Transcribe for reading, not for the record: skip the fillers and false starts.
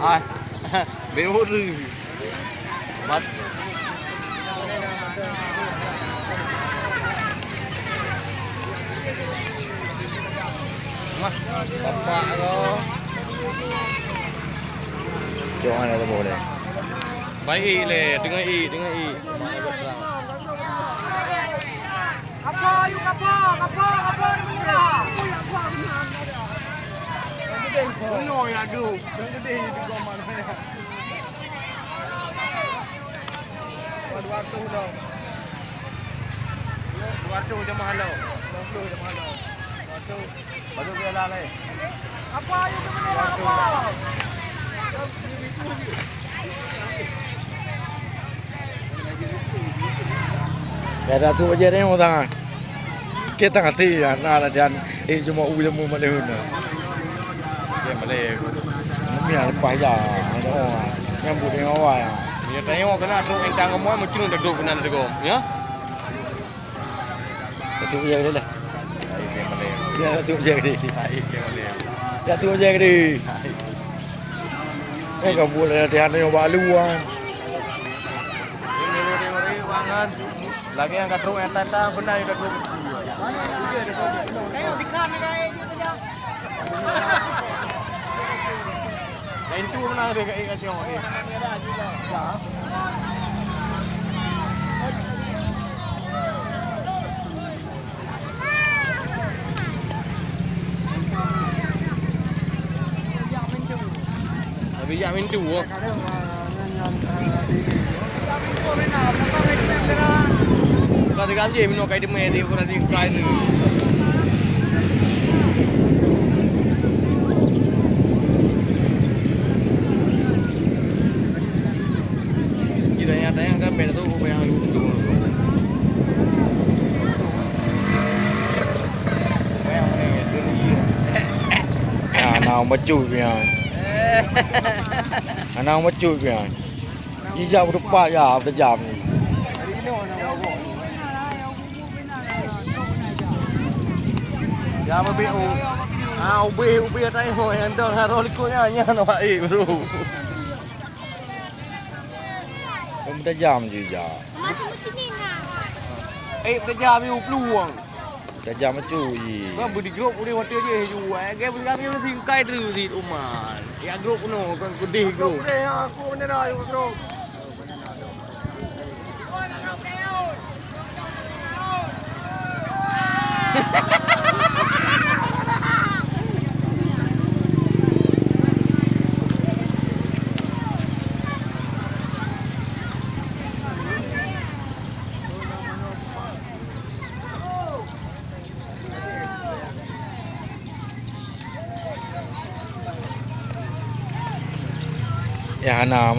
ai beoru mat bapak kau Jangan ada boleh. baik le dengan i Kapo no ya grup gede di komen waktu dah waktu jemaah lo waktu baru dia lalai apa ayo teman Ada tu aja ni orang. Kita ngerti ya, nak ada cuma ujung mana huna. dia boleh Ni ada payah, ada orang yang boleh awak ya. dia tengok kena tu entang kamu mungkin udah duduk kena duduk ya Tu aja dia lah. baik dia boleh Ya tu aja dia. baik dia boleh Ya tu aja dia. Kau boleh ada yang balu kan. ini banget lagi yang kadruk entang benar udah duduk tengok dikan ni guys kita lain tu benar dia kat tengok ni bijak mintu Kau tinggal je minum kai demai dia pun nanti kai ni. Kita yang kan beda tu yang lu tu. Yang ni tu ni. Anak macu punya. Anak macu punya. Hijab berdepat ya, berjam ni. Ya BU. UB tai ho yang dah haro likutnya nya nak bro. Berjam juga. Berjam ni peluang. Berjam macu je. Kau budi grup boleh hotel je jual. Ke berjam ni mesti kai tu di rumah. Ya grup no kan gede grup. aku benar dah bro Ya anak